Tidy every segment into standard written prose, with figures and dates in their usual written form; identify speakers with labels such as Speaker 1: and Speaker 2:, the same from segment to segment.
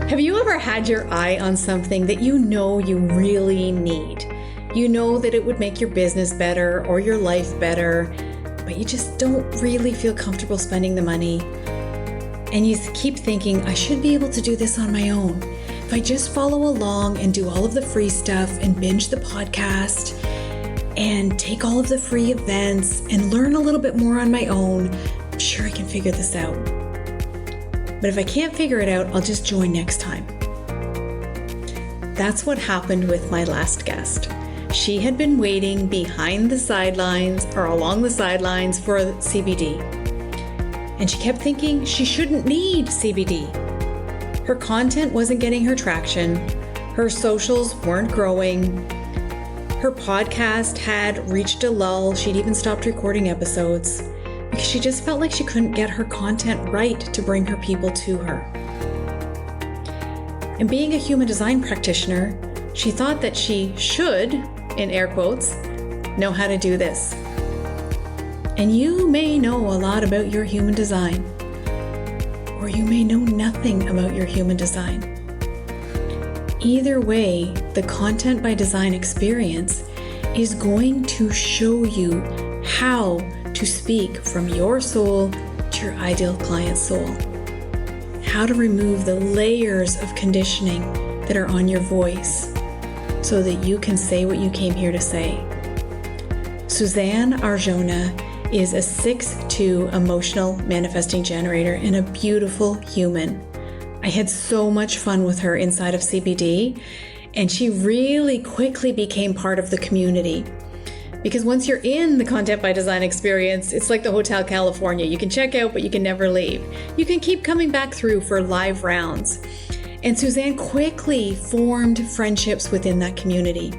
Speaker 1: Have you ever had your eye on something that you know you really need? You know that it would make your business better or your life better, but you just don't really feel comfortable spending the money. And you keep thinking, I should be able to do this on my own. If I just follow along and do all of the free stuff and binge the podcast and take all of the free events and learn a little bit more on my own, I'm sure I can figure this out. But if I can't figure it out, I'll just join next time. That's what happened with my last guest. She had been waiting behind the sidelines or along the sidelines for CBD. And she kept thinking she shouldn't need CBD. Her content wasn't getting her traction. Her socials weren't growing. Her podcast had reached a lull. She'd even stopped recording episodes because she just felt like she couldn't get her content right to bring her people to her. And being a human design practitioner, she thought that she should, in air quotes, know how to do this. And you may know a lot about your human design, or you may know nothing about your human design. Either way, the Content by Design experience is going to show you how to speak from your soul to your ideal client's soul. How to remove the layers of conditioning that are on your voice so that you can say what you came here to say. Suzanne Arjona is a 6'2" emotional manifesting generator and a beautiful human. I had so much fun with her inside of CBD, and she really quickly became part of the community. Because once you're in the Content by Design experience, it's like the Hotel California. You can check out, but you can never leave. You can keep coming back through for live rounds. And Suzanne quickly formed friendships within that community.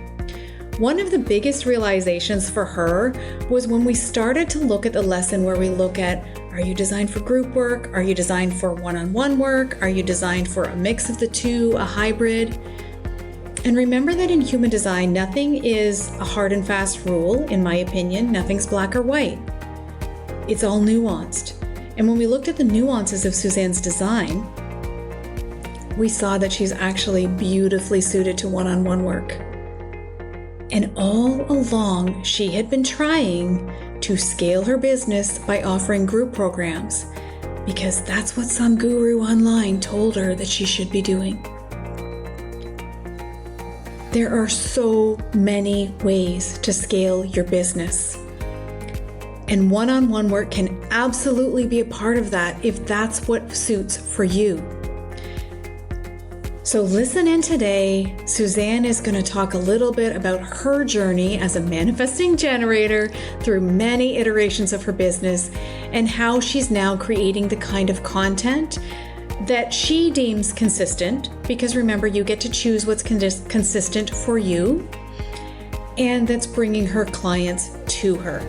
Speaker 1: One of the biggest realizations for her was when we started to look at the lesson where we look at, are you designed for group work? Are you designed for one-on-one work? Are you designed for a mix of the two, a hybrid? And remember that in human design, nothing is a hard and fast rule, in my opinion. Nothing's black or white. It's all nuanced. And when we looked at the nuances of Suzanne's design, we saw that she's actually beautifully suited to one-on-one work. And all along, she had been trying to scale her business by offering group programs, because that's what some guru online told her that she should be doing. There are so many ways to scale your business. And one-on-one work can absolutely be a part of that if that's what suits for you. So listen in today. Suzanne is going to talk a little bit about her journey as a manifesting generator through many iterations of her business and how she's now creating the kind of content that she deems consistent, because remember, you get to choose what's consistent for you, and that's bringing her clients to her.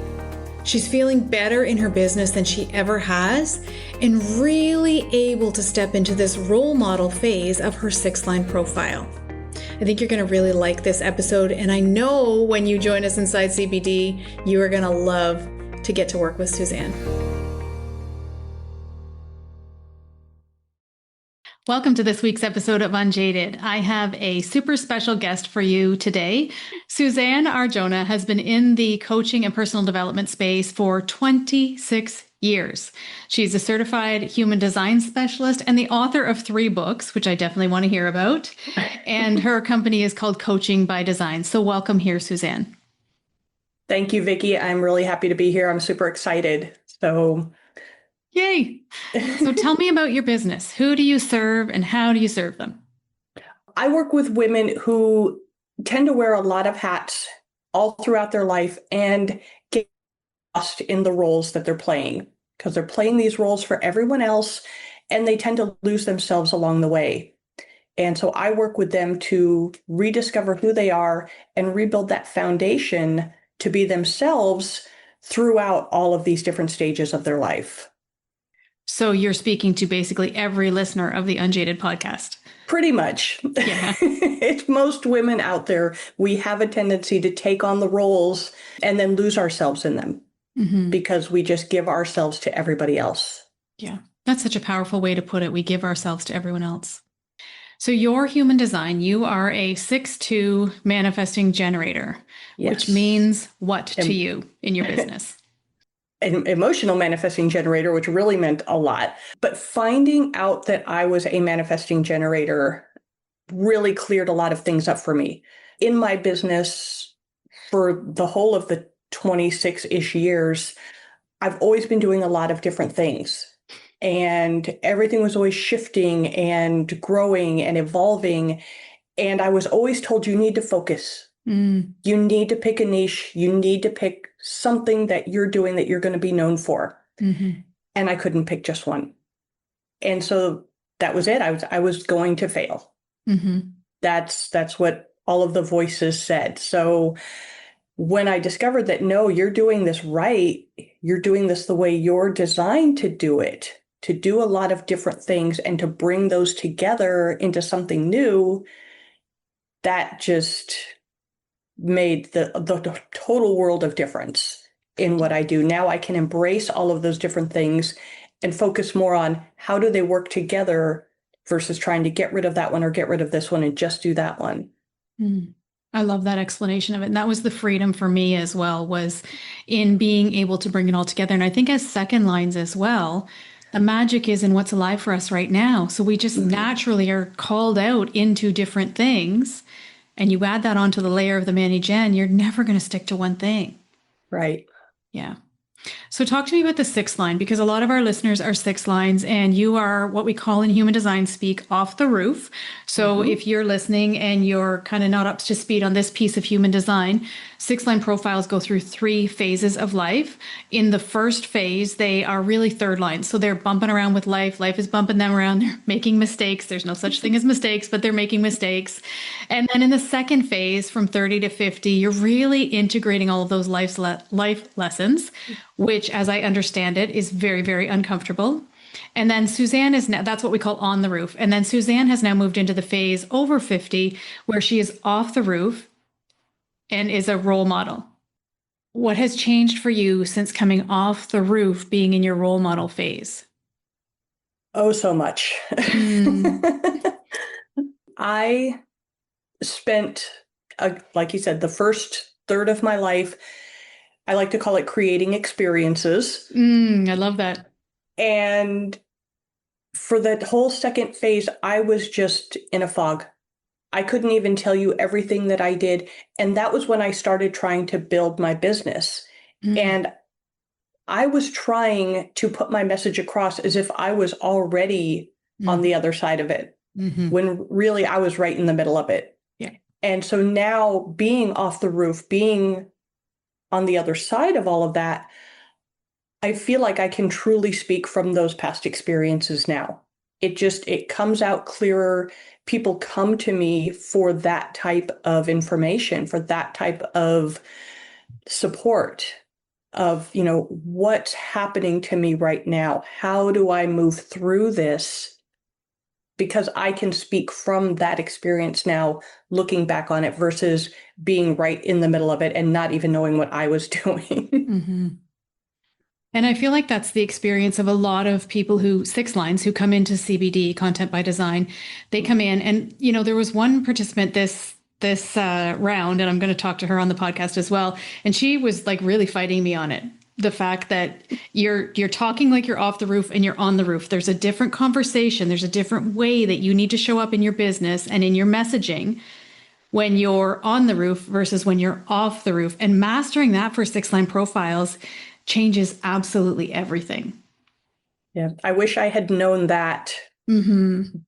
Speaker 1: She's feeling better in her business than she ever has, and really able to step into this role model phase of her 6-line profile. I think you're going to really like this episode, and I know when you join us inside CBD, you are going to love to get to work with Suzanne. Welcome to this week's episode of Unjaded. I have a super special guest for you today. Suzanne Arjona has been in the coaching and personal development space for 26 years. She's a certified human design specialist and the author of 3 books, which I definitely want to hear about. And her company is called Coaching by Design. So welcome here, Suzanne.
Speaker 2: Thank you, Vickie. I'm really happy to be here. I'm super excited.
Speaker 1: Yay. So tell me about your business. Who do you serve and how do you serve them?
Speaker 2: I work with women who tend to wear a lot of hats all throughout their life and get lost in the roles that they're playing, because they're playing these roles for everyone else and they tend to lose themselves along the way. And so I work with them to rediscover who they are and rebuild that foundation to be themselves throughout all of these different stages of their life.
Speaker 1: So you're speaking to basically every listener of the Unjaded podcast.
Speaker 2: Pretty much.
Speaker 1: Yeah.
Speaker 2: It's most women out there. We have a tendency to take on the roles and then lose ourselves in them because we just give ourselves to everybody else.
Speaker 1: Yeah. That's such a powerful way to put it. We give ourselves to everyone else. So your human design, you are a 6-2 manifesting generator, which
Speaker 2: Yes.
Speaker 1: means what to
Speaker 2: Em-
Speaker 1: you in your business?
Speaker 2: An emotional manifesting generator, which really meant a lot. But finding out that I was a manifesting generator really cleared a lot of things up for me. In my business, for the whole of the 26-ish years, I've always been doing a lot of different things. And everything was always shifting and growing and evolving. And I was always told, you need to focus. You need to pick a niche. You need to pick something that you're doing that you're going to be known for.
Speaker 1: Mm-hmm.
Speaker 2: And I couldn't pick just one. And so that was it. I was going to fail.
Speaker 1: Mm-hmm.
Speaker 2: That's what all of the voices said. So when I discovered that, no, you're doing this right, you're doing this the way you're designed to do it, to do a lot of different things and to bring those together into something new, that just made the total world of difference in what I do. Now I can embrace all of those different things and focus more on how do they work together versus trying to get rid of that one or get rid of this one and just do that one.
Speaker 1: Mm. I love that explanation of it. And that was the freedom for me as well, was in being able to bring it all together. And I think as second lines as well, the magic is in what's alive for us right now. So we just naturally are called out into different things. And you add that onto the layer of the Manny Gen, you're never going to stick to one thing.
Speaker 2: Right.
Speaker 1: Yeah. So talk to me about the sixth line, because a lot of our listeners are six lines and you are what we call in human design speak off the roof. So if you're listening and you're kind of not up to speed on this piece of human design, six line profiles go through 3 phases of life. In the first phase, they are really third lines. So they're bumping around with life. Life is bumping them around. They're making mistakes. There's no such thing as mistakes, but they're making mistakes. And then in the second phase, from 30 to 50, you're really integrating all of those life lessons, which, as I understand it, is very, very uncomfortable. And then Suzanne is now, that's what we call on the roof. And then Suzanne has now moved into the phase over 50, where she is off the roof and is a role model. What has changed for you since coming off the roof, being in your role model phase?
Speaker 2: Oh, so much. I spent, like you said, the first third of my life, I like to call it creating experiences.
Speaker 1: I love that.
Speaker 2: And for that whole second phase, I was just in a fog. I couldn't even tell you everything that I did. And that was when I started trying to build my business. And I was trying to put my message across as if I was already on the other side of it, when really I was right in the middle of it.
Speaker 1: Yeah.
Speaker 2: And so now being off the roof, being on the other side of all of that, I feel like I can truly speak from those past experiences now. It comes out clearer. People come to me for that type of information, for that type of support of, what's happening to me right now? How do I move through this? Because I can speak from that experience now, looking back on it versus being right in the middle of it and not even knowing what I was doing.
Speaker 1: And I feel like that's the experience of a lot of people six lines who come into CBD, content by design. They come in and, there was one participant this round, and I'm going to talk to her on the podcast as well. And she was like really fighting me on it. The fact that you're talking like you're off the roof and you're on the roof. There's a different conversation. There's a different way that you need to show up in your business and in your messaging when you're on the roof versus when you're off the roof. And mastering that for six line profiles changes absolutely everything.
Speaker 2: Yeah. I wish I had known that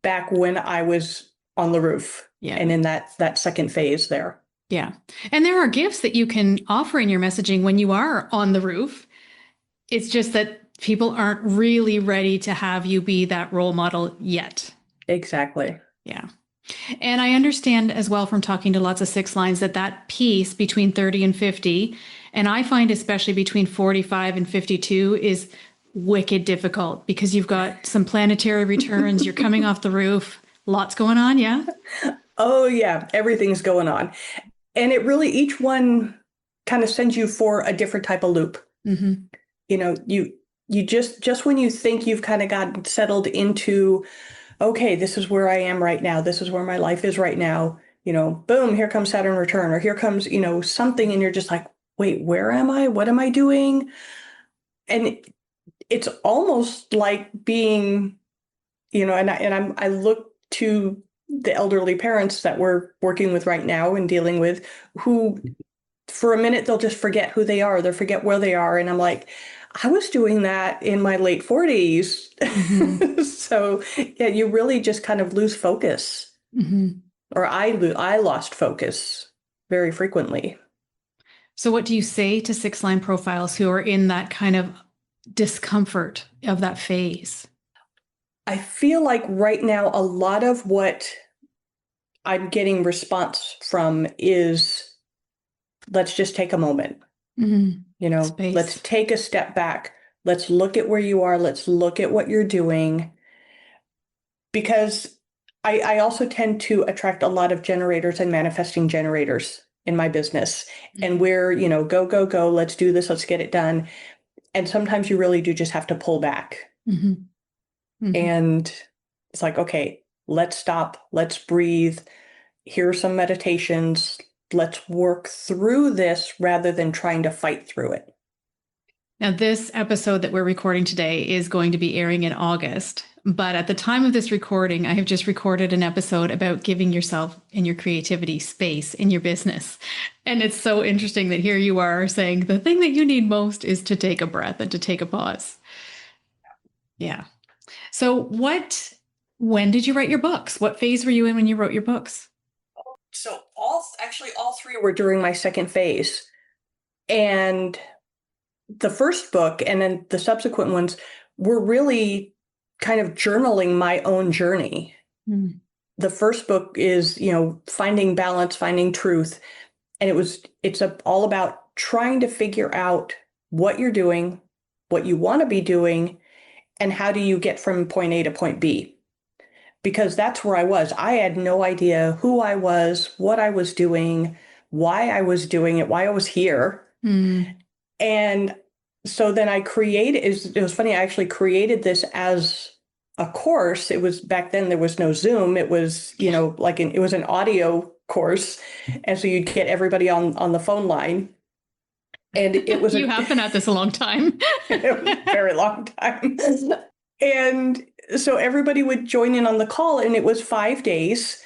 Speaker 2: back when I was on the roof and in that second phase there.
Speaker 1: Yeah. And there are gifts that you can offer in your messaging when you are on the roof. It's just that people aren't really ready to have you be that role model yet.
Speaker 2: Exactly.
Speaker 1: Yeah. And I understand as well from talking to lots of six lines that piece between 30 and 50, and I find especially between 45 and 52 is wicked difficult because you've got some planetary returns, you're coming off the roof, lots going on, yeah?
Speaker 2: Oh yeah, everything's going on. And it really, each one kind of sends you for a different type of loop. You just when you think you've kind of gotten settled into okay, this is where I am right now. This is where my life is right now. Boom, here comes Saturn return, or here comes, something, and you're just like, wait, where am I? What am I doing? And it's almost like being, I look to the elderly parents that we're working with right now and dealing with, who for a minute they'll just forget who they are, they'll forget where they are. And I'm like, I was doing that in my late 40s.
Speaker 1: Mm-hmm.
Speaker 2: So yeah, you really just kind of lose focus,
Speaker 1: Mm-hmm.
Speaker 2: or I lost focus very frequently.
Speaker 1: So, what do you say to six line profiles who are in that kind of discomfort of that phase?
Speaker 2: I feel like right now a lot of what I'm getting response from is, let's just take a moment.
Speaker 1: Mm-hmm.
Speaker 2: Let's
Speaker 1: Space.
Speaker 2: take a step back. Let's look at where you are. Let's look at what you're doing. Because I also tend to attract a lot of generators and manifesting generators in my business. And we're, go, go, go, let's do this, let's get it done. And sometimes you really do just have to pull back.
Speaker 1: Mm-hmm. Mm-hmm.
Speaker 2: And it's like, okay, let's stop, let's breathe. Here are some meditations. Let's work through this rather than trying to fight through it.
Speaker 1: Now, this episode that we're recording today is going to be airing in August. But at the time of this recording, I have just recorded an episode about giving yourself and your creativity space in your business. And it's so interesting that here you are saying the thing that you need most is to take a breath and to take a pause. Yeah. So, when did you write your books? What phase were you in when you wrote your books?
Speaker 2: So all three were during my second phase. And the first book and then the subsequent ones were really kind of journaling my own journey.
Speaker 1: Mm.
Speaker 2: The first book is, finding balance, finding truth. And it's all about trying to figure out what you're doing, what you want to be doing, and how do you get from point A to point B. Because that's where I was. I had no idea who I was, what I was doing, why I was doing it, why I was here.
Speaker 1: Mm.
Speaker 2: And so then it was funny, I actually created this as a course. It was back then, there was no Zoom. It was, it was an audio course. And so you'd get everybody on the phone line. And it was
Speaker 1: You have been at this a long time.
Speaker 2: a very long time. And so everybody would join in on the call, and it was 5 days.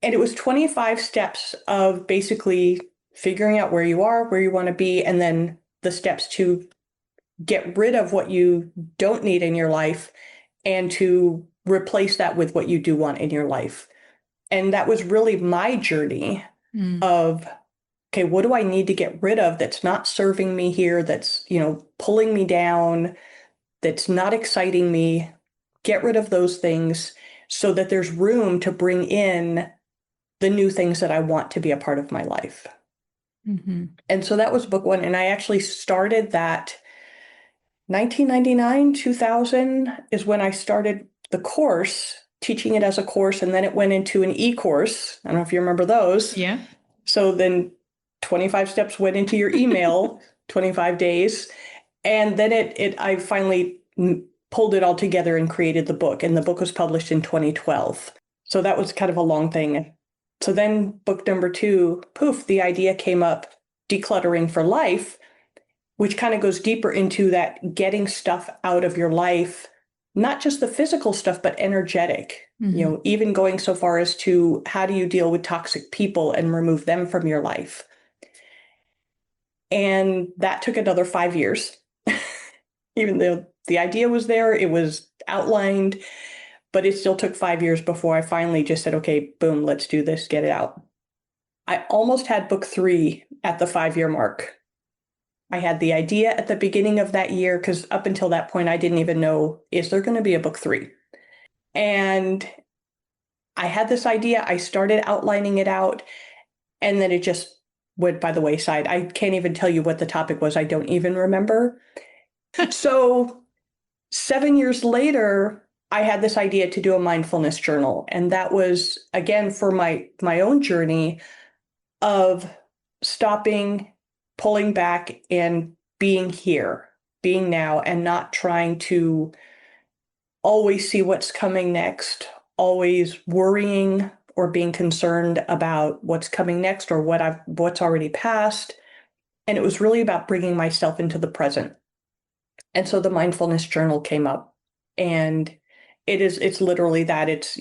Speaker 2: And it was 25 steps of basically figuring out where you are, where you want to be, and then the steps to get rid of what you don't need in your life and to replace that with what you do want in your life. And that was really my journey of, okay, what do I need to get rid of that's not serving me here, that's, pulling me down, that's not exciting me? Get rid of those things so that there's room to bring in the new things that I want to be a part of my life.
Speaker 1: Mm-hmm.
Speaker 2: And so that was book one. And I actually started that 1999, 2000 is when I started the course, teaching it as a course. And then it went into an e-course. I don't know if you remember those.
Speaker 1: Yeah.
Speaker 2: So then 25 steps went into your email, 25 days. And then I finally pulled it all together and created the book. And the book was published in 2012. So that was kind of a long thing. So then book number two, poof, the idea came up, Decluttering for Life, which kind of goes deeper into that getting stuff out of your life, not just the physical stuff, but energetic, even going so far as to how do you deal with toxic people and remove them from your life. And that took another 5 years. Even though the idea was there, it was outlined, but it still took 5 years before I finally just said, okay, boom, let's do this, get it out. I almost had book three at the 5-year mark. I had the idea at the beginning of that year, because up until that point, I didn't even know, is there going to be a book three? And I had this idea. I started outlining it out, and then it just went by the wayside. I can't even tell you what the topic was. I don't even remember. So 7 years later, I had this idea to do a mindfulness journal. And that was, again, for my own journey of stopping, pulling back, and being here, being now, and not trying to always see what's coming next, always worrying or being concerned about what's coming next or what's already passed. And it was really about bringing myself into the present. And so the mindfulness journal came up, and it's literally that. It's,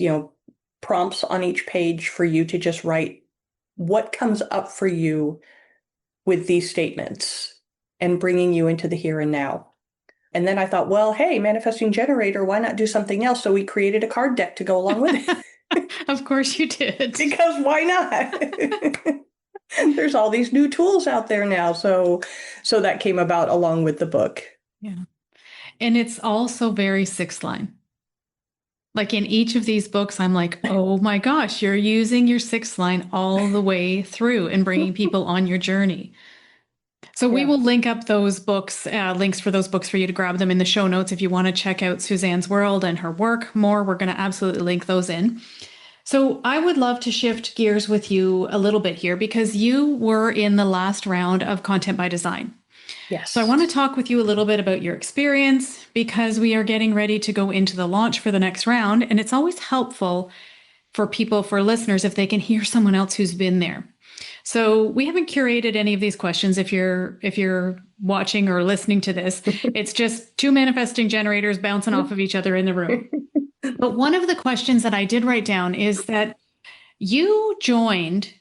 Speaker 2: prompts on each page for you to just write what comes up for you with these statements and bringing you into the here and now. And then I thought, well, hey, manifesting generator, why not do something else? So we created a card deck to go along with it.
Speaker 1: Of course you did.
Speaker 2: Because why not? There's all these new tools out there now. So that came about along with the book.
Speaker 1: Yeah. And it's also very 6-line. Like in each of these books, I'm like, oh my gosh, you're using your 6-line all the way through and bringing people on your journey. So we will link up those books, links for those books for you to grab them in the show notes. If you want to check out Suzanne's world and her work more, we're going to absolutely link those in. So I would love to shift gears with you a little bit here, because you were in the last round of Content by Design.
Speaker 2: Yes.
Speaker 1: So I want to talk with you a little bit about your experience, because we are getting ready to go into the launch for the next round. And it's always helpful for people, for listeners, if they can hear someone else who's been there. So we haven't curated any of these questions. If you're watching or listening to this, it's just two manifesting generators bouncing off of each other in the room. But one of the questions that I did write down is that you joined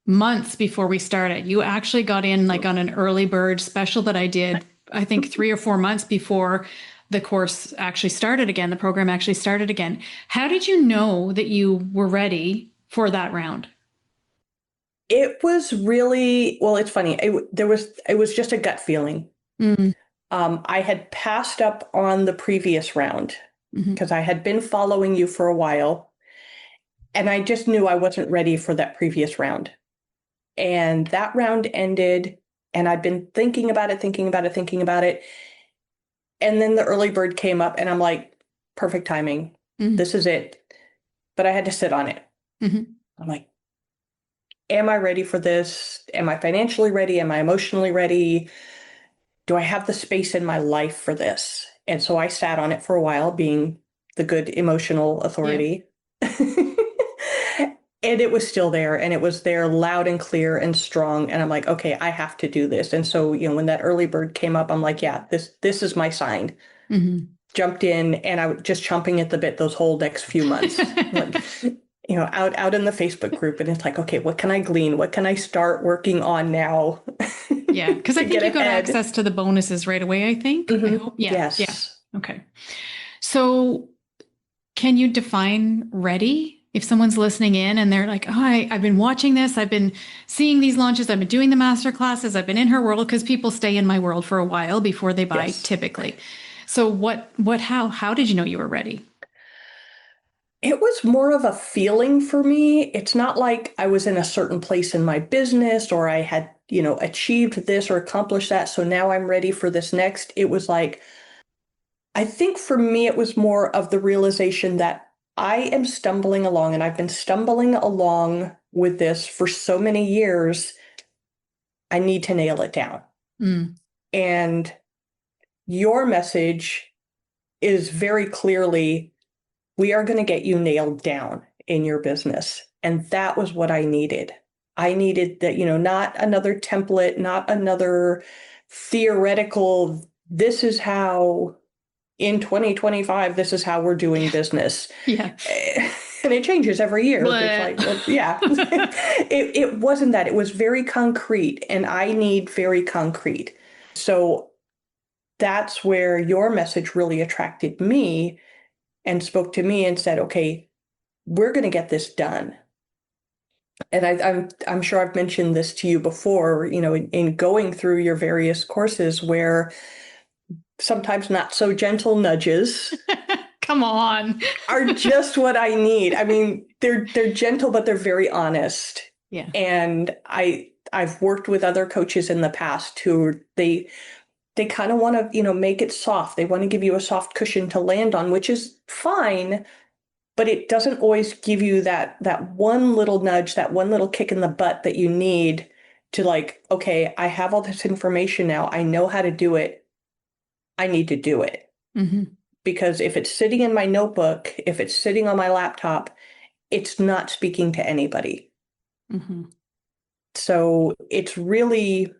Speaker 1: months before we started. You actually got in like on an early bird special that I did, I think 3 or 4 months before the course actually started again, the program actually started again. How did you know that you were ready for that round?
Speaker 2: It was really, well, it's funny. It was just a gut feeling.
Speaker 1: Mm.
Speaker 2: I had passed up on the previous round because I had been following you for a while, and I just knew I wasn't ready for that previous round. And that round ended, and I'd been thinking about it. And then the early bird came up, and I'm like, perfect timing. This is it. But I had to sit on it. I'm like, am I ready for this? Am I financially ready? Am I emotionally ready? Do I have the space in my life for this? And so I sat on it for a while, being the good emotional authority. And it was still there, and it was there loud and clear and strong. And I'm like, okay, I have to do this. And so, when that early bird came up, I'm like, yeah, this is my sign. Jumped in, and I was just chomping at the bit those whole next few months. Like, out in the Facebook group, and it's like, okay, what can I glean? What can I start working on now?
Speaker 1: Yeah, because I think you got access to the bonuses right away, I think. I hope. Yeah.
Speaker 2: Yes.
Speaker 1: Yeah. Okay. So can you define ready? If someone's listening in and they're like, oh, I've been watching this, I've been seeing these launches, I've been doing the master classes, I've been in her world, because people stay in my world for a while before they buy, typically. So how did you know you were ready?
Speaker 2: It was more of a feeling for me. It's not like I was in a certain place in my business, or I had, achieved this or accomplished that, so now I'm ready for this next. It was like, I think for me, it was more of the realization that I am stumbling along, and I've been stumbling along with this for so many years. I need to nail it down. And your message is very clearly, we are going to get you nailed down in your business. And that was what I needed. I needed that, not another template, not another theoretical, this is how in 2025, this is how we're doing business.
Speaker 1: Yeah.
Speaker 2: And it changes every year. It's like, well, yeah. It wasn't that. It was very concrete, and I need very concrete. So that's where your message really attracted me and spoke to me and said, okay, we're going to get this done. And I'm sure I've mentioned this to you before, in going through your various courses, where sometimes not so gentle nudges
Speaker 1: come on
Speaker 2: are just what I need. I mean, they're gentle, but they're very honest.
Speaker 1: Yeah.
Speaker 2: And I've worked with other coaches in the past who they kind of want to, make it soft. They want to give you a soft cushion to land on, which is fine, but it doesn't always give you that one little nudge, that one little kick in the butt that you need to, like, okay, I have all this information now. I know how to do it. I need to do it. because if it's sitting in my notebook, if it's sitting on my laptop, it's not speaking to anybody.
Speaker 1: Mm-hmm.
Speaker 2: So it's really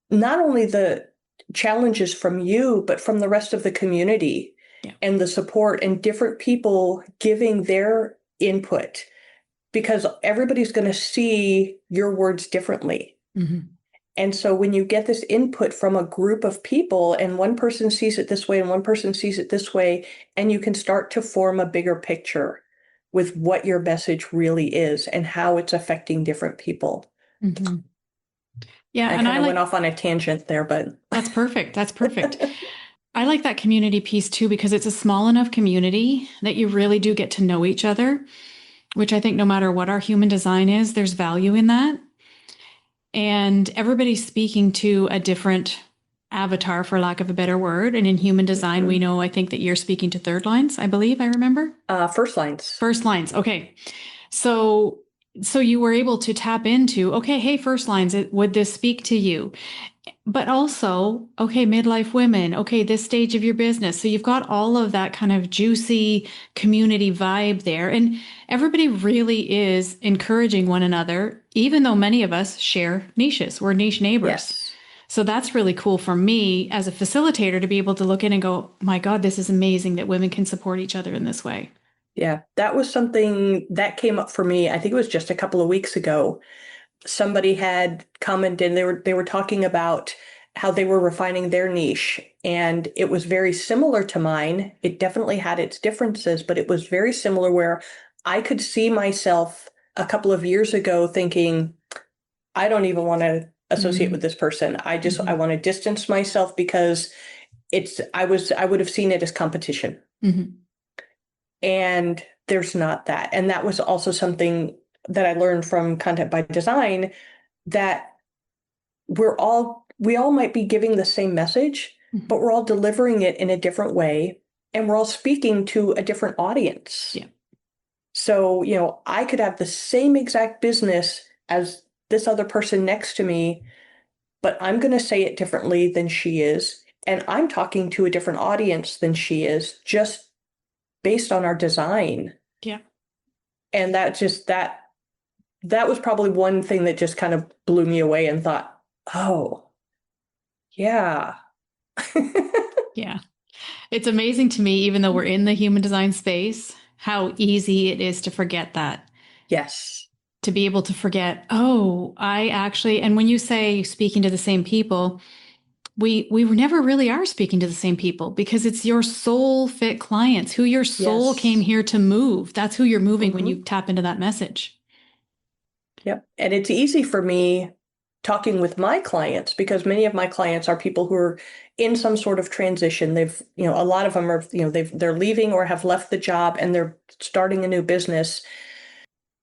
Speaker 2: not only the challenges from you, but from the rest of the community and the support and different people giving their input, because everybody's going to see your words differently.
Speaker 1: Mm-hmm.
Speaker 2: And so when you get this input from a group of people and one person sees it this way and one person sees it this way, and you can start to form a bigger picture with what your message really is and how it's affecting different people.
Speaker 1: Mm-hmm. Yeah,
Speaker 2: I
Speaker 1: and
Speaker 2: kind of went off on a tangent there, but
Speaker 1: that's perfect. That's perfect. I like that community piece too, because it's a small enough community that you really do get to know each other, which I think no matter what our human design is, there's value in that. And everybody's speaking to a different avatar, for lack of a better word. And in human design, we know, I think that you're speaking to third lines, I believe, I remember.
Speaker 2: First lines.
Speaker 1: First lines. Okay. So you were able to tap into, okay, hey, first lines, would this speak to you? But also, okay, midlife women, okay, this stage of your business. So you've got all of that kind of juicy community vibe there. And everybody really is encouraging one another, even though many of us share niches. We're niche neighbors.
Speaker 2: Yes.
Speaker 1: So that's really cool for me as a facilitator to be able to look in and go, my God, this is amazing that women can support each other in this way.
Speaker 2: Yeah, that was something that came up for me. I think it was just a couple of weeks ago. Somebody had commented, and they were talking about how they were refining their niche, and it was very similar to mine. It definitely had its differences, but it was very similar, where I could see myself a couple of years ago thinking, I don't even want to associate with this person. I want to distance myself because I would have seen it as competition.
Speaker 1: Mm-hmm.
Speaker 2: And there's not that. And that was also something that I learned from Content by Design, that we all might be giving the same message, but we're all delivering it in a different way, and we're all speaking to a different audience.
Speaker 1: Yeah.
Speaker 2: So, I could have the same exact business as this other person next to me, but I'm going to say it differently than she is. And I'm talking to a different audience than she is, just based on our design.
Speaker 1: Yeah.
Speaker 2: And that was probably one thing that just kind of blew me away and thought, oh, yeah.
Speaker 1: Yeah. It's amazing to me, even though we're in the human design space, how easy it is to forget that.
Speaker 2: Yes.
Speaker 1: To be able to forget, oh, I actually, and when you say speaking to the same people, we never really are speaking to the same people, because it's your soul fit clients, who your soul came here to move. That's who you're moving when you tap into that message.
Speaker 2: Yep. And it's easy for me talking with my clients, because many of my clients are people who are in some sort of transition. They've, a lot of them are, they're leaving or have left the job and they're starting a new business.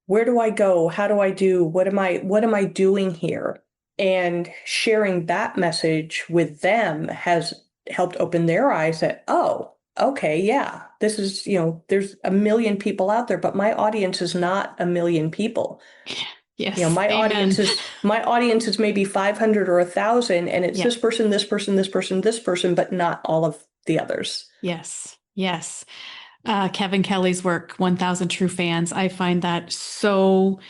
Speaker 2: Where do I go? How do I do? What am I doing here? And sharing that message with them has helped open their eyes that, oh, okay, yeah, this is, there's a million people out there, but my audience is not a million people.
Speaker 1: Yes.
Speaker 2: My audience is maybe 500 or 1,000, and it's this person, this person, this person, this person, but not all of the others.
Speaker 1: Yes. Yes. Kevin Kelly's work, 1,000 True Fans. I find that so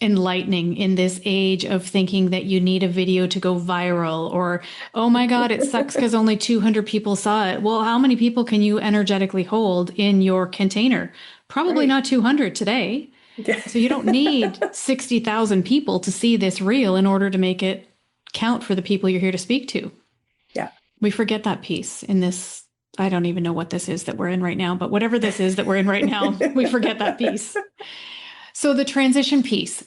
Speaker 1: enlightening in this age of thinking that you need a video to go viral, or, oh my God, it sucks because only 200 people saw it. Well, how many people can you energetically hold in your container? Probably not 200 today. So you don't need 60,000 people to see this reel in order to make it count for the people you're here to speak to.
Speaker 2: Yeah.
Speaker 1: We forget that piece in this. I don't even know what this is that we're in right now, but whatever this is that we're in right now, we forget that piece. So the transition piece,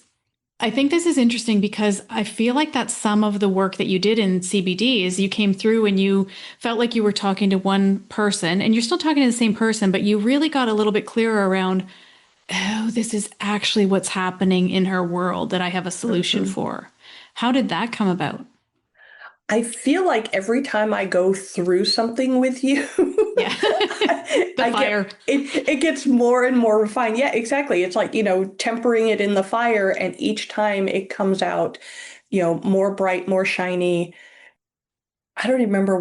Speaker 1: I think this is interesting, because I feel like that's some of the work that you did in CBD. Is you came through and you felt like you were talking to one person, and you're still talking to the same person, but you really got a little bit clearer around, oh, this is actually what's happening in her world that I have a solution for. How did that come about?
Speaker 2: I feel like every time I go through something with you, it gets more and more refined. Yeah, exactly. It's like, tempering it in the fire, and each time it comes out, more bright, more shiny. I don't remember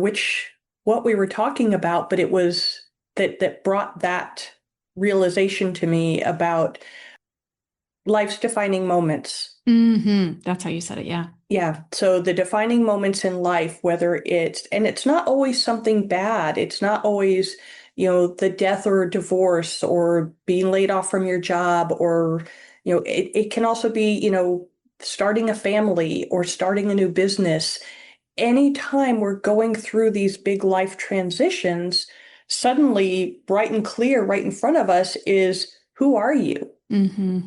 Speaker 2: what we were talking about, but it was that brought that realization to me about life's defining moments.
Speaker 1: Mm-hmm. That's how you said it. Yeah.
Speaker 2: Yeah. So the defining moments in life, and it's not always something bad. It's not always, the death or divorce or being laid off from your job, or, it can also be, starting a family or starting a new business. Anytime we're going through these big life transitions, suddenly bright and clear right in front of us is, who are you?
Speaker 1: Mm-hmm.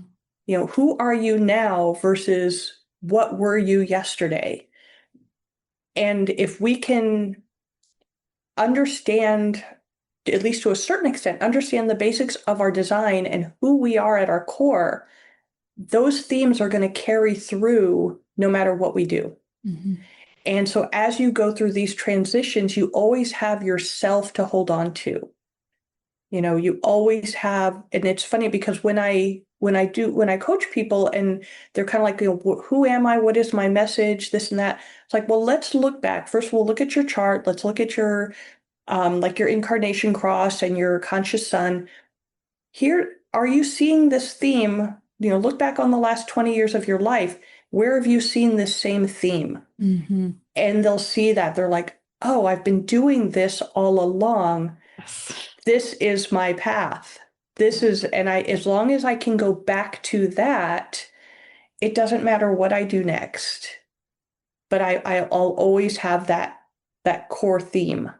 Speaker 2: Who are you now versus what were you yesterday? And if we can understand, at least to a certain extent, understand the basics of our design and who we are at our core, those themes are going to carry through no matter what we do.
Speaker 1: Mm-hmm.
Speaker 2: And so as you go through these transitions, you always have yourself to hold on to. You always have, and it's funny because when I coach people and they're kind of like, who am I? What is my message? This and that. It's like, well, let's look back. First, we'll look at your chart. Let's look at your, like your incarnation cross and your conscious sun. Here, are you seeing this theme? Look back on the last 20 years of your life. Where have you seen this same theme?
Speaker 1: Mm-hmm.
Speaker 2: And they'll see that. They're like, oh, I've been doing this all along.
Speaker 1: Yes.
Speaker 2: This is my path. As long as I can go back to that, it doesn't matter what I do next. But I'll always have that core theme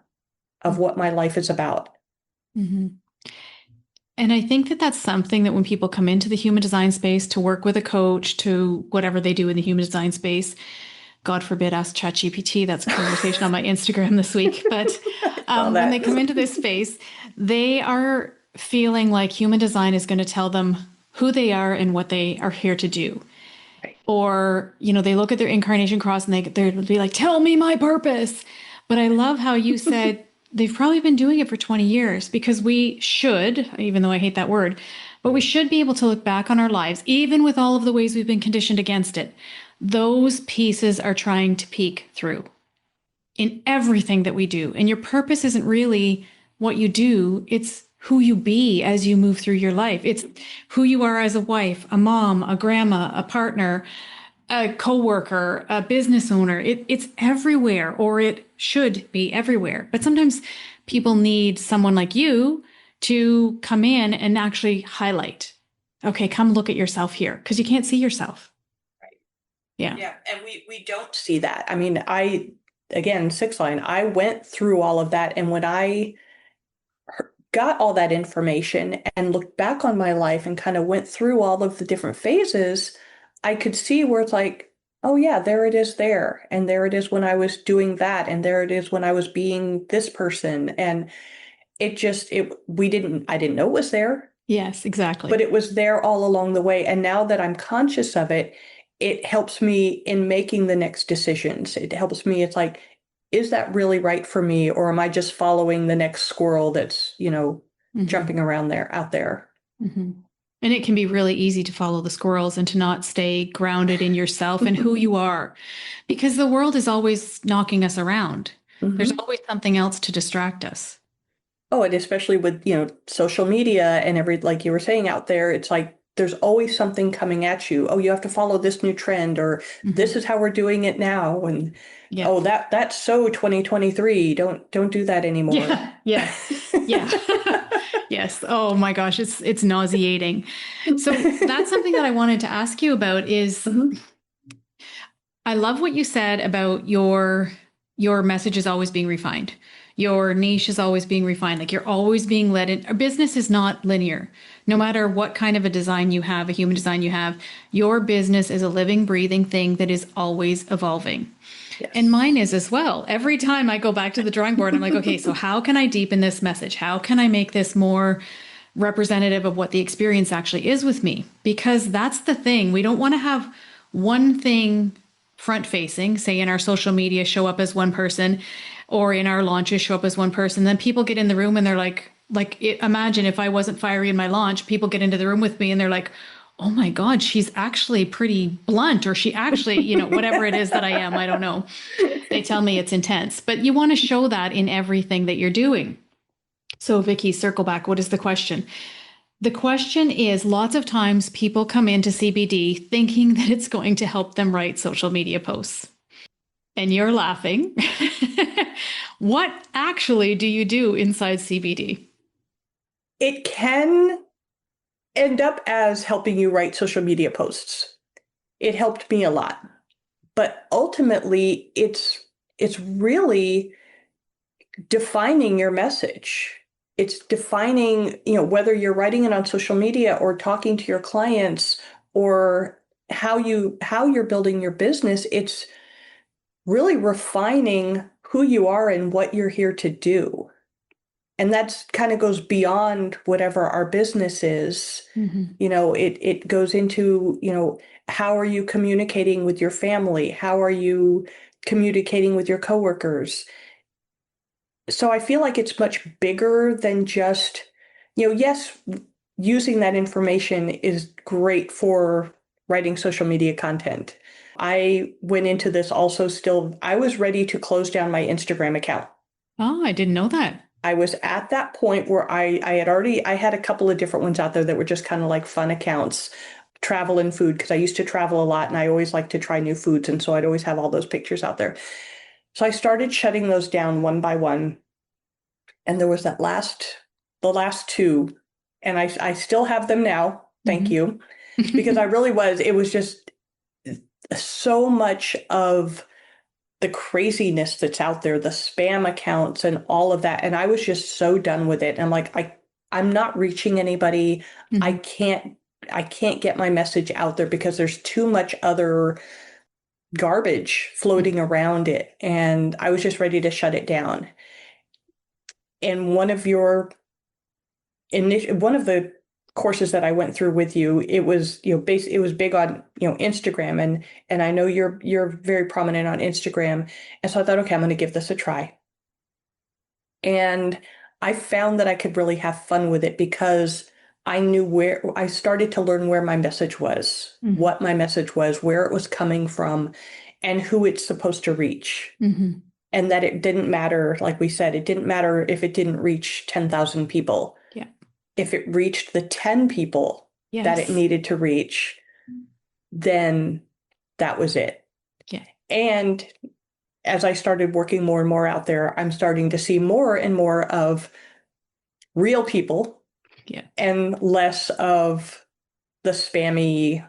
Speaker 2: of what my life is about.
Speaker 1: Mm-hmm. And I think that that's something that when people come into the human design space to work with a coach, to whatever they do in the human design space, God forbid, ask ChatGPT. That's a conversation on my Instagram this week. But when they come into this space, they are feeling like human design is going to tell them who they are and what they are here to do.
Speaker 2: Right.
Speaker 1: Or, they look at their incarnation cross and they'll be like, tell me my purpose. But I love how you said they've probably been doing it for 20 years, because we should, even though I hate that word, but we should be able to look back on our lives, even with all of the ways we've been conditioned against it. Those pieces are trying to peek through in everything that we do. And your purpose isn't really what you do. It's who you be as you move through your life. It's who you are as a wife, a mom, a grandma, a partner, a coworker, a business owner. It's everywhere, or it should be everywhere. But sometimes people need someone like you to come in and actually highlight, okay, come look at yourself here, because you can't see yourself.
Speaker 2: Right.
Speaker 1: Yeah.
Speaker 2: Yeah. And we don't see that. I mean, again, six line, I went through all of that. And when I got all that information and looked back on my life and kind of went through all of the different phases, I could see where it's like, oh yeah, there it is there. And there it is when I was doing that. And there it is when I was being this person. And I didn't know it was there.
Speaker 1: Yes, exactly.
Speaker 2: But it was there all along the way. And now that I'm conscious of it, it helps me in making the next decisions. It helps me. It's like, is that really right for me? Or am I just following the next squirrel that's,
Speaker 1: Mm-hmm.
Speaker 2: jumping around out there?
Speaker 1: Mm-hmm. And it can be really easy to follow the squirrels and to not stay grounded in yourself and who you are, because the world is always knocking us around. Mm-hmm. There's always something else to distract us.
Speaker 2: Oh, and especially with, social media and like you were saying out there, it's like, there's always something coming at you. Oh, you have to follow this new trend, or this is how we're doing it now. And oh, that's so 2023. Don't do that anymore.
Speaker 1: Yeah. Yes. Yeah. Yes. Oh my gosh. It's nauseating. So that's something that I wanted to ask you about is I love what you said about your message is always being refined. Your niche is always being refined. Like you're always being led in. Our business is not linear. No matter what kind of a design you have, a human design you have, your business is a living, breathing thing that is always evolving. Yes. And mine is as well. Every time I go back to the drawing board, I'm like, okay, so how can I deepen this message? How can I make this more representative of what the experience actually is with me? Because that's the thing. We don't want to have one thing front facing, say in our social media, show up as one person, or in our launches, show up as one person. Then people get in the room and they're like imagine if I wasn't fiery in my launch, people get into the room with me and they're like, oh my God, she's actually pretty blunt, or she actually, whatever it is that I am, I don't know. They tell me it's intense, but you want to show that in everything that you're doing. So, Vickie, circle back. What is the question? The question is, lots of times people come into CBD thinking that it's going to help them write social media posts. And you're laughing. What actually do you do inside CBD?
Speaker 2: It can end up as helping you write social media posts. It helped me a lot. But ultimately, it's really defining your message. It's defining, whether you're writing it on social media or talking to your clients or how you're building your business. It's really refining who you are and what you're here to do. And that's kind of goes beyond whatever our business is. It goes into, how are you communicating with your family? How are you communicating with your coworkers? So I feel like it's much bigger than just, yes, using that information is great for writing social media content. I went into this also I was ready to close down my Instagram account.
Speaker 1: Oh, I didn't know that.
Speaker 2: I was at that point where I had a couple of different ones out there that were just kind of like fun accounts, travel and food, because I used to travel a lot and I always like to try new foods. And so I'd always have all those pictures out there. So I started shutting those down one by one. And there was the last two, and I still have them now. Thank you. Because it was just so much of the craziness that's out there, the spam accounts and all of that. And I was just so done with it. And I'm like, I'm not reaching anybody. I can't get my message out there because there's too much other garbage floating around it. And I was just ready to shut it down. And one of the courses that I went through with you, it was, it was big on, Instagram, and I know you're very prominent on Instagram. And so I thought, okay, I'm going to give this a try. And I found that I could really have fun with it because I started to learn where my message was, what my message was, where it was coming from, and who it's supposed to reach. And that it didn't matter, like we said, it didn't matter if it didn't reach 10,000 people.
Speaker 1: Yeah.
Speaker 2: If it reached the 10 people that it needed to reach, then that was it.
Speaker 1: Yeah.
Speaker 2: And as I started working more and more out there, I'm starting to see more and more of real people and less of the spammy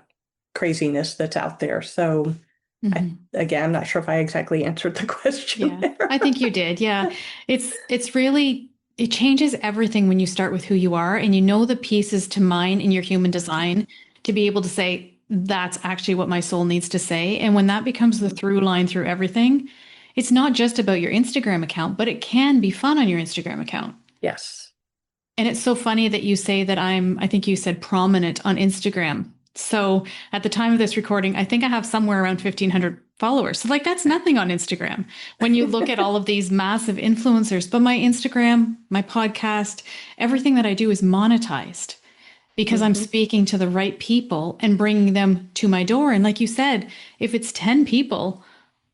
Speaker 2: craziness that's out there. So again, I'm not sure if I exactly answered the question.
Speaker 1: Yeah, I think you did. Yeah. It's really, it changes everything when you start with who you are and you know the pieces to mine in your human design to be able to say, that's actually what my soul needs to say. And when that becomes the through line through everything, it's not just about your Instagram account, but it can be fun on your Instagram account.
Speaker 2: Yes.
Speaker 1: And it's so funny that you say that I think you said prominent on Instagram. So at the time of this recording, I think I have somewhere around 1,500 followers. So that's nothing on Instagram when you look at all of these massive influencers. But my Instagram, my podcast, everything that I do is monetized because I'm speaking to the right people and bringing them to my door. And like you said, if it's 10 people,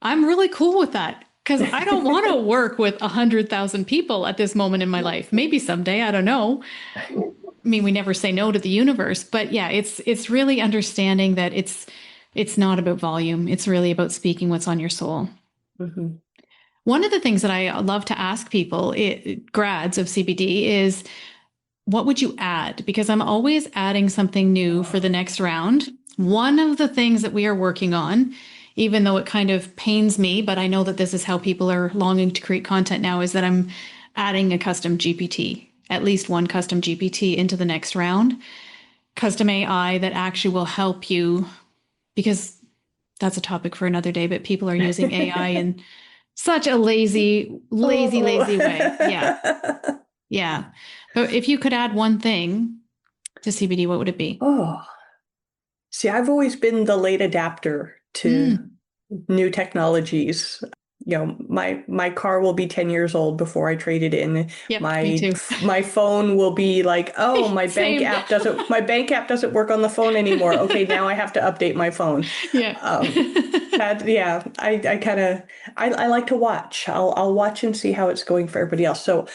Speaker 1: I'm really cool with that because I don't want to work with 100,000 people at this moment in my life. Maybe someday, I don't know. I mean, we never say no to the universe, but yeah, it's really understanding that it's not about volume. It's really about speaking what's on your soul. One of the things that I love to ask people, grads of CBD, is what would you add? Because I'm always adding something new for the next round. One of the things that we are working on, even though it kind of pains me, but I know that this is how people are longing to create content now, is that I'm adding a custom GPT. At least one custom GPT into the next round, custom AI that actually will help you, because that's a topic for another day, but people are using AI in such a lazy way. Yeah. Yeah. But if you could add one thing to CBD, what would it be?
Speaker 2: See, I've always been the late adapter to new technologies. My car will be 10 years old before I trade it in.
Speaker 1: Yep, me too.
Speaker 2: My phone will be like, oh, my bank app doesn't work on the phone anymore. Okay, now I have to update my phone.
Speaker 1: Yeah.
Speaker 2: I like to watch. I'll watch and see how it's going for everybody else. So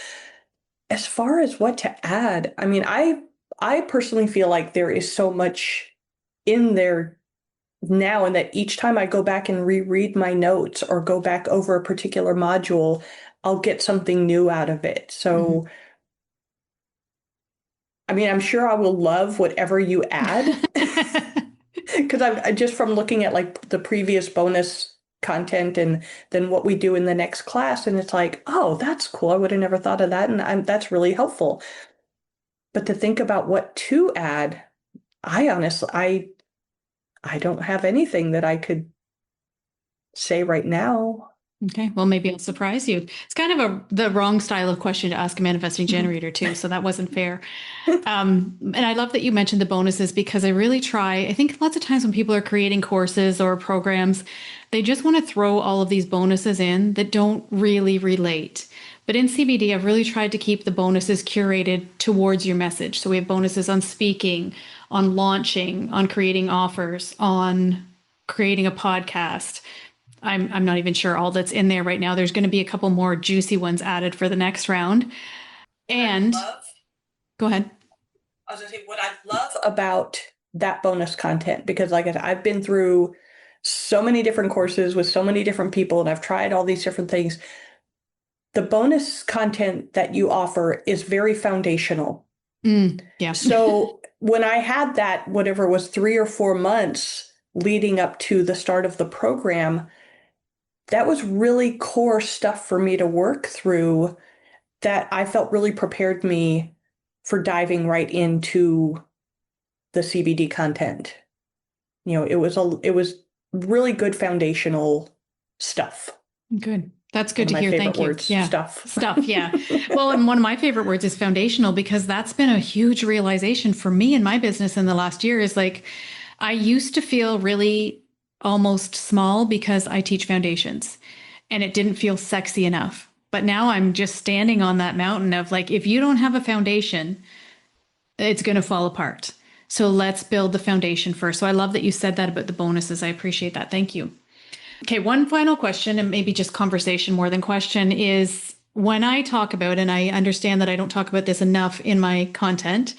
Speaker 2: As far as what to add, I mean, I personally feel like there is so much in there now, and that each time I go back and reread my notes or go back over a particular module, I'll get something new out of it. So, I mean, I'm sure I will love whatever you add because I just from looking at like the previous bonus content and then what we do in the next class, and it's like, oh, that's cool. I would have never thought of that, and that's really helpful. But to think about what to add, I honestly, I don't have anything that I could say right now.
Speaker 1: Okay, well, maybe I'll surprise you. It's kind of the wrong style of question to ask a manifesting generator too, so that wasn't fair. And I love that you mentioned the bonuses because I really try. I think lots of times when people are creating courses or programs, they just want to throw all of these bonuses in that don't really relate. But in CBD, I've really tried to keep the bonuses curated towards your message. So we have bonuses on speaking, on launching, on creating offers, on creating a podcast. I'm not even sure all that's in there right now. There's going to be a couple more juicy ones added for the next round. And go ahead.
Speaker 2: I was going to say what I love about that bonus content, because like I said, I've been through so many different courses with so many different people, and I've tried all these different things. The bonus content that you offer is very foundational.
Speaker 1: Yeah.
Speaker 2: So when I had that, whatever it was, 3 or 4 months leading up to the start of the program, that was really core stuff for me to work through that I felt really prepared me for diving right into the CBD content. You know, it was really good foundational stuff.
Speaker 1: Good. That's good
Speaker 2: One
Speaker 1: to
Speaker 2: of my
Speaker 1: hear.
Speaker 2: favorite
Speaker 1: Thank you.
Speaker 2: words,
Speaker 1: Yeah.
Speaker 2: stuff.
Speaker 1: Yeah. Well, and one of my favorite words is foundational because that's been a huge realization for me in my business in the last year is like, I used to feel really almost small because I teach foundations and it didn't feel sexy enough. But now I'm just standing on that mountain of like, if you don't have a foundation, it's going to fall apart. So let's build the foundation first. So I love that you said that about the bonuses. I appreciate that. Thank you. Okay, one final question, and maybe just conversation more than question, is when I talk about, and I understand that I don't talk about this enough in my content,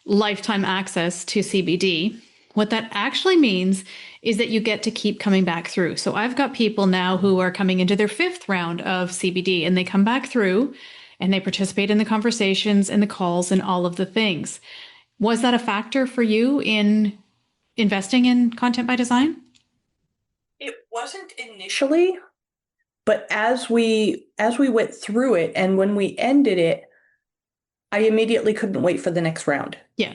Speaker 1: lifetime access to CBD, what that actually means is that you get to keep coming back through. So I've got people now who are coming into their 5th round of CBD, and they come back through and they participate in the conversations and the calls and all of the things. Was that a factor for you in investing in content by design?
Speaker 2: It wasn't initially, but as we went through it and when we ended it, I immediately couldn't wait for the next round.
Speaker 1: Yeah.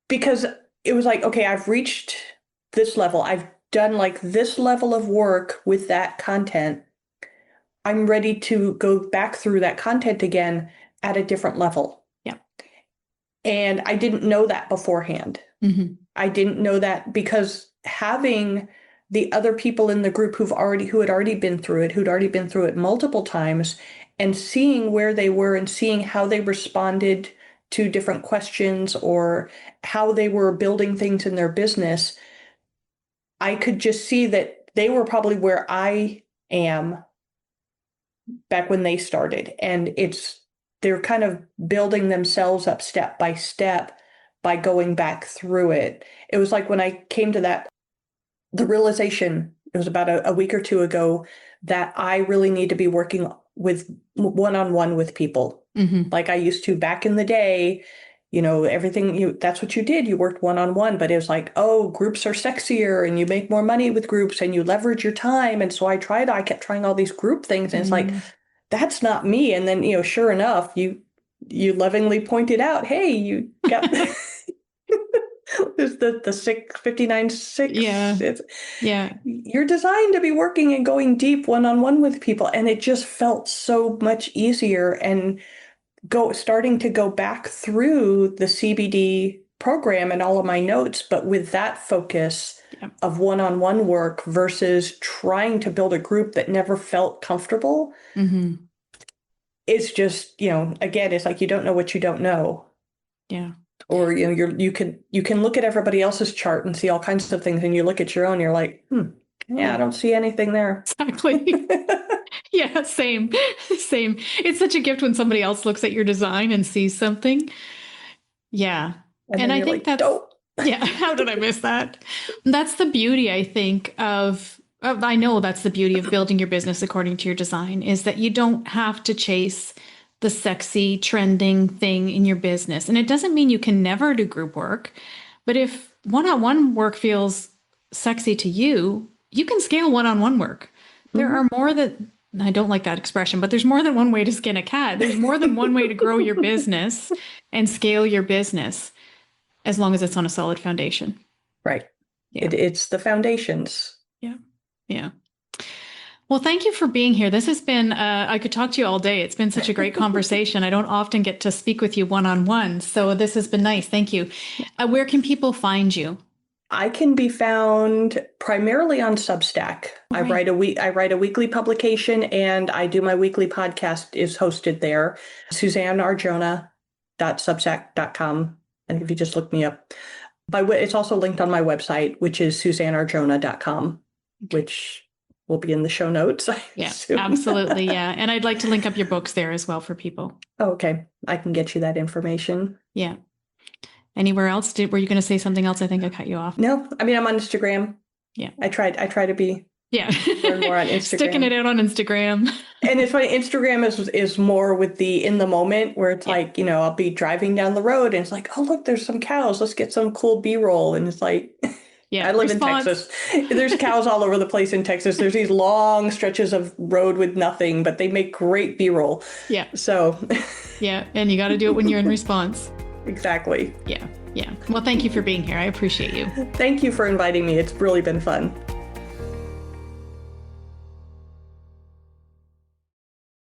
Speaker 2: Because it was like, okay, I've reached this level. I've done like this level of work with that content. I'm ready to go back through that content again at a different level.
Speaker 1: Yeah.
Speaker 2: And I didn't know that beforehand.
Speaker 1: Mm-hmm.
Speaker 2: I didn't know that because having the other people in the group who had already been through it, who'd already been through it multiple times, and seeing where they were and seeing how they responded to different questions or how they were building things in their business, I could just see that they were probably where I am back when they started. And they're kind of building themselves up step by step by going back through it. It was like when I came to the realization, it was about a week or two ago, that I really need to be working with one-on-one with people.
Speaker 1: Mm-hmm.
Speaker 2: Like I used to back in the day, everything that's what you did. You worked one-on-one, but it was like, oh, groups are sexier and you make more money with groups and you leverage your time. And so I kept trying all these group things. And it's like, that's not me. And then, sure enough, you lovingly pointed out, hey, you got there's the 59.6.
Speaker 1: Yeah.
Speaker 2: You're designed to be working and going deep one-on-one with people. And it just felt so much easier. And starting to go back through the CBD program and all of my notes, but with that focus of one-on-one work versus trying to build a group that never felt comfortable.
Speaker 1: Mm-hmm.
Speaker 2: It's just, again, it's like you don't know what you don't know.
Speaker 1: Yeah.
Speaker 2: Or you can look at everybody else's chart and see all kinds of things, and you look at your own, you're like, Yeah, I don't see anything there.
Speaker 1: Exactly. Yeah, same. Same. It's such a gift when somebody else looks at your design and sees something. Yeah.
Speaker 2: And
Speaker 1: And
Speaker 2: then
Speaker 1: I
Speaker 2: you're
Speaker 1: think
Speaker 2: like,
Speaker 1: that's,
Speaker 2: dope.
Speaker 1: yeah, how did I miss that? That's the beauty, I think, I know that's the beauty of building your business according to your design, is that you don't have to chase the sexy, trending thing in your business. And it doesn't mean you can never do group work, but if one-on-one work feels sexy to you, you can scale one-on-one work. There
Speaker 2: Mhm.
Speaker 1: are more than, I don't like that expression, but there's more than one way to skin a cat. There's more than one way to grow your business and scale your business, as long as it's on a solid foundation.
Speaker 2: Right.
Speaker 1: Yeah.
Speaker 2: It's the foundations.
Speaker 1: Yeah. Yeah. Well, thank you for being here. This has been, I could talk to you all day. It's been such a great conversation. I don't often get to speak with you one-on-one. So this has been nice. Thank you. Where can people find you?
Speaker 2: I can be found primarily on Substack. I
Speaker 1: Right.
Speaker 2: write a weekly publication, and I do my weekly podcast is hosted there. Suzanne Arjona.substack.com. And if you just look me up, it's also linked on my website, which is SuzanneArjona.com, which will be in the show notes.
Speaker 1: Yeah,
Speaker 2: soon.
Speaker 1: absolutely. Yeah. And I'd like to link up your books there as well for people.
Speaker 2: Oh, okay. I can get you that information.
Speaker 1: Yeah. Anywhere else? Were you going to say something else? I think I cut you off.
Speaker 2: No, I mean, I'm on Instagram.
Speaker 1: Yeah.
Speaker 2: I try to be
Speaker 1: Yeah.
Speaker 2: more on Instagram.
Speaker 1: Sticking it out on Instagram.
Speaker 2: And it's funny, Instagram is more with the in the moment, where it's like, I'll be driving down the road and it's like, oh, look, there's some cows. Let's get some cool B-roll. And it's like,
Speaker 1: Yeah.
Speaker 2: I live in Texas. There's cows all over the place in Texas. There's these long stretches of road with nothing, but they make great B-roll.
Speaker 1: Yeah.
Speaker 2: So.
Speaker 1: Yeah. And you got to do it when you're in response.
Speaker 2: Exactly.
Speaker 1: Yeah. Yeah. Well, thank you for being here. I appreciate you.
Speaker 2: Thank you for inviting me. It's really been fun.